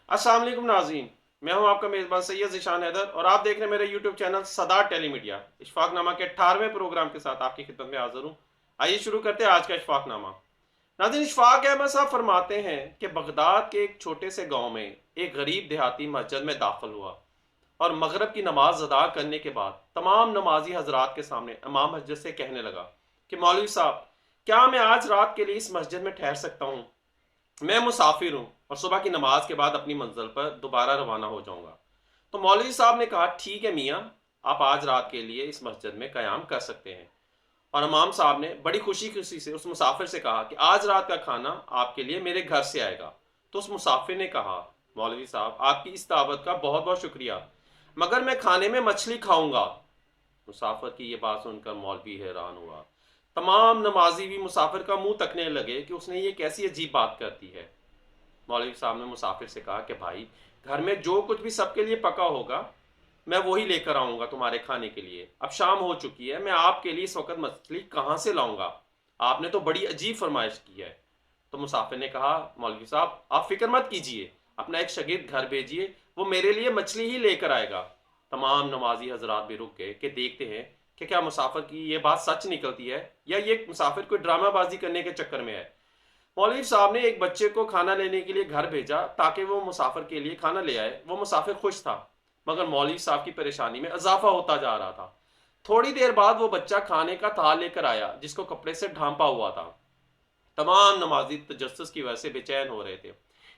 अस्सलाम वालेकुम नाज़रीन। मैं हूं आपका मेज़बान सैयद ज़ीशान हैदर और आप देख रहे हैं मेरे यूट्यूब चैनल सदार टेलीमीडिया। इशफाकनामा के 18वें प्रोग्राम के साथ आपकी खिदमत में हाजिर हूं। आइए शुरू करते हैं आज का इशफाकनामा। नाज़रीन, इशफाक अहमद साहब फरमाते हैं कि बगदाद के एक छोटे से गांव में एक गरीब देहाती मस्जिद में दाखिल हुआ और मगरब की नमाज अदा करने के बाद तमाम नमाजी हजरात के सामने इमाम मस्जिद से कहने लगा कि मौलवी साहब, क्या मैं आज रात के लिए इस मस्जिद में ठहर सकता हूँ? मैं मुसाफिर हूँ और सुबह की नमाज के बाद अपनी मंजिल पर दोबारा रवाना हो जाऊंगा। तो मौलवी साहब ने कहा, ठीक है मियाँ, आप आज रात के लिए इस मस्जिद में कयाम कर सकते हैं। और इमाम साहब ने बड़ी खुशी खुशी से उस मुसाफिर से कहा कि आज रात का खाना आपके लिए मेरे घर से आएगा। तो उस मुसाफिर ने कहा, मौलवी साहब, आपकी इस दावत का बहुत बहुत शुक्रिया, मगर मैं खाने में मछली खाऊंगा। मुसाफिर की ये बात सुनकर मौलवी हैरान हुआ। तमाम नमाजी भी मुसाफिर का मुंह तकने लगे कि उसने ये कैसी अजीब बात कर दी है। मौलवी साहब ने मुसाफिर से कहा कि भाई, घर में जो कुछ भी सबके लिए पका होगा मैं वही लेकर आऊंगा तुम्हारे खाने के लिए। अब शाम हो चुकी है, मैं आपके लिए इस वक्त मछली कहाँ से लाऊंगा? आपने तो बड़ी अजीब फरमाइश की है। तो मुसाफिर ने कहा, मौलवी साहब, आप फिक्र मत कीजिए, अपना एक शागिर्द घर भेजिए, वो मेरे लिए मछली ही लेकर आएगा। तमाम नमाजी हजरात भी रुक गए कि देखते हैं कि क्या मुसाफिर की ये बात सच निकलती है या ये मुसाफिर कोई ड्रामाबाजी करने के चक्कर में है। मौलवी साहब ने एक बच्चे को खाना लेने के लिए घर भेजा ताकि वो मुसाफिर के लिए खाना ले आए। वो मुसाफिर खुश था, मगर मौलवी साहब की परेशानी में इजाफा होता जा रहा था। थोड़ी देर बाद वो बच्चा खाने का थाल लेकर आया जिसको कपड़े से ढांपा हुआ था। तमाम नमाजी तजस्सुस की वजह से बेचैन हो रहे थे।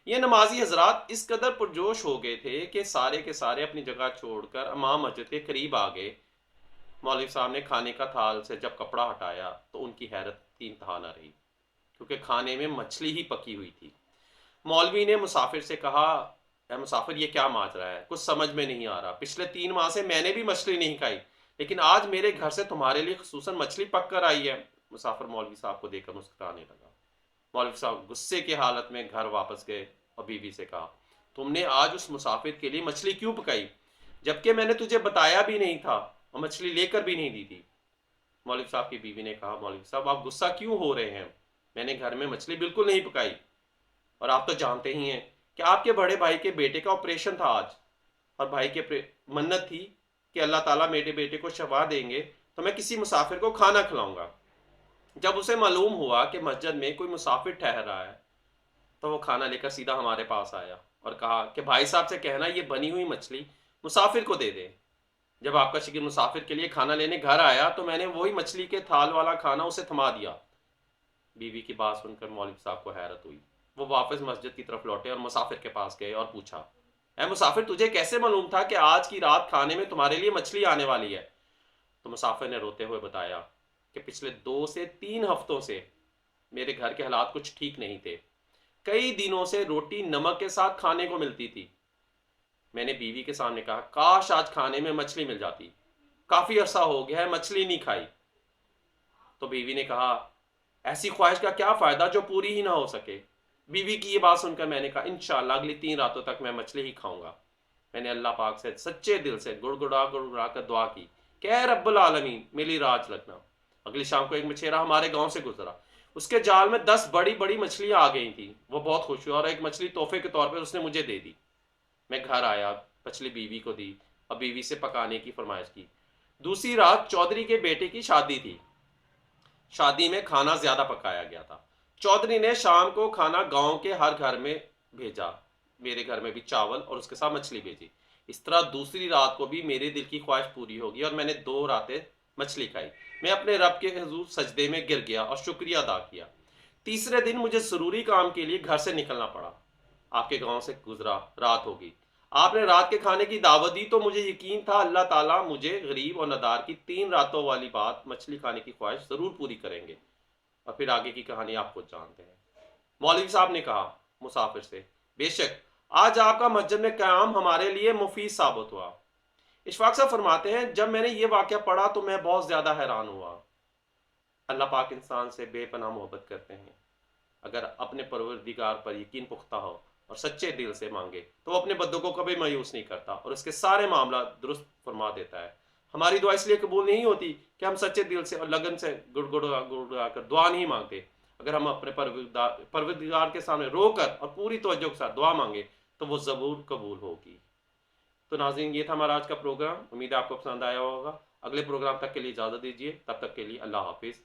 ये नमाजी हजरात इस कदर पुरजोश हो गए थे कि सारे के सारे अपनी जगह छोड़कर इमाम मस्जिद के करीब आ गए। मौलवी साहब ने खाने का थाल से जब कपड़ा हटाया तो उनकी हैरत की इंतहा न रही, क्योंकि खाने में मछली ही पकी हुई थी। मौलवी ने मुसाफिर से कहा, "ऐ मुसाफिर, ये क्या माजरा है? कुछ समझ में नहीं आ रहा। पिछले 3 माह से मैंने भी मछली नहीं खाई, लेकिन आज मेरे घर से तुम्हारे लिए खसूसन मछली पक कर आई है।" मुसाफिर मौलवी साहब को देखकर मुस्कुराने लगा। मौलवी साहब गुस्से की हालत में घर वापस गए और बीवी से कहा, तुमने आज उस मुसाफिर के लिए मछली क्यों पकाई, जबकि मैंने तुझे बताया भी नहीं था और मछली लेकर भी नहीं दी थी? मौलवी साहब की बीवी ने कहा, मौलवी साहब, आप गुस्सा क्यों हो रहे हैं? मैंने घर में मछली बिल्कुल नहीं पकाई, और आप तो जानते ही हैं कि आपके बड़े भाई के बेटे का ऑपरेशन था आज, और भाई के मन्नत थी कि अल्लाह ताला मेरे बेटे को शफा देंगे तो मैं किसी मुसाफिर को खाना खिलाऊंगा। जब उसे मालूम हुआ कि मस्जिद में कोई मुसाफिर ठहर रहा है तो वो खाना लेकर सीधा हमारे पास आया और कहा कि भाई साहब से कहना ये बनी हुई मछली मुसाफिर को दे दे। जब आपका शिगिर मुसाफिर के लिए खाना लेने घर आया तो मैंने वही मछली के थाल वाला खाना उसे थमा दिया। बीवी की बात सुनकर मौलवी साहब को हैरत हुई। वो वापस मस्जिद की तरफ लौटे और मुसाफिर के पास गए और पूछा, ऐ मुसाफिर, तुझे कैसे मालूम था कि आज की रात खाने में तुम्हारे लिए मछली आने वाली है? तो मुसाफिर ने रोते हुए बताया कि पिछले 2 से 3 हफ्तों से मेरे घर के हालात कुछ ठीक नहीं थे। कई दिनों से रोटी नमक के साथ खाने को मिलती थी। मैंने बीवी के सामने कहा, काश आज खाने में मछली मिल जाती, काफी अरसा हो गया है मछली नहीं खाई। तो बीवी ने कहा, ऐसी ख्वाहिश का क्या फायदा जो पूरी ही ना हो सके। बीवी की ये बात सुनकर मैंने कहा, इंशाल्लाह अगली 3 रातों तक मैं मछली ही खाऊंगा। मैंने अल्लाह पाक से सच्चे दिल से गुड़गुड़ा गुड़गुड़ा कर दुआ की कि ऐ रब्बुल आलमीन, मेरी राज लगना। अगली शाम को एक मछेरा हमारे गांव से गुजरा। उसके जाल में 10 बड़ी बड़ी मछलियां आ गई थी। वो बहुत खुश हुआ और एक मछली तोहफे के तौर पर उसने मुझे दे दी। मैं घर आया, मछली बीवी को दी और बीवी से पकाने की फरमाइश की। दूसरी रात चौधरी के बेटे की शादी थी। शादी में खाना ज्यादा पकाया गया था। चौधरी ने शाम को खाना गांव के हर घर में भेजा। मेरे घर में भी चावल और उसके साथ मछली भेजी। इस तरह दूसरी रात को भी मेरे दिल की ख्वाहिश पूरी होगी और मैंने 2 रातें मछली खाई। मैं अपने रब के हुजूर सजदे में गिर गया और शुक्रिया अदा किया। तीसरे दिन मुझे जरूरी काम के लिए घर से निकलना पड़ा। आपके गांव से गुजरा, रात होगी। आपने रात के खाने की दावत दी तो मुझे यकीन था अल्लाह ताला मुझे गरीब और नदार की 3 रातों वाली बात, मछली खाने की ख्वाहिश जरूर पूरी करेंगे। और फिर आगे की कहानी आप खुद जानते हैं। मौलवी साहब ने कहा मुसाफिर से, बेशक आज आपका मस्जिद में क़याम हमारे लिए मुफीद साबित हुआ। इशफाक साहब फरमाते हैं, जब मैंने ये वाक़या पढ़ा तो मैं बहुत ज़्यादा हैरान हुआ। अल्लाह पाक इंसान से बेपनाह मोहब्बत करते हैं। अगर अपने परवरदिगार पर यकीन पुख्ता हो और सच्चे दिल से मांगे तो वो अपने बंदों को कभी मायूस नहीं करता और उसके सारे मामला दुरुस्त फरमा देता है। हमारी दुआ इसलिए कबूल नहीं होती कि हम सच्चे दिल से और लगन से गुड़गुड़ा गुड़गुड़ा कर दुआ नहीं मांगते। अगर हम अपने परवरदिगार के सामने रो कर और पूरी तवज्जो के साथ दुआ मांगे تو وہ ضرور قبول ہوگی۔ تو ناظرین، یہ تھا ہمارا آج کا پروگرام، امید ہے آپ کو پسند آیا ہوگا۔ اگلے پروگرام تک کے لیے اجازت دیجیے، تب تک کے لیے اللہ حافظ۔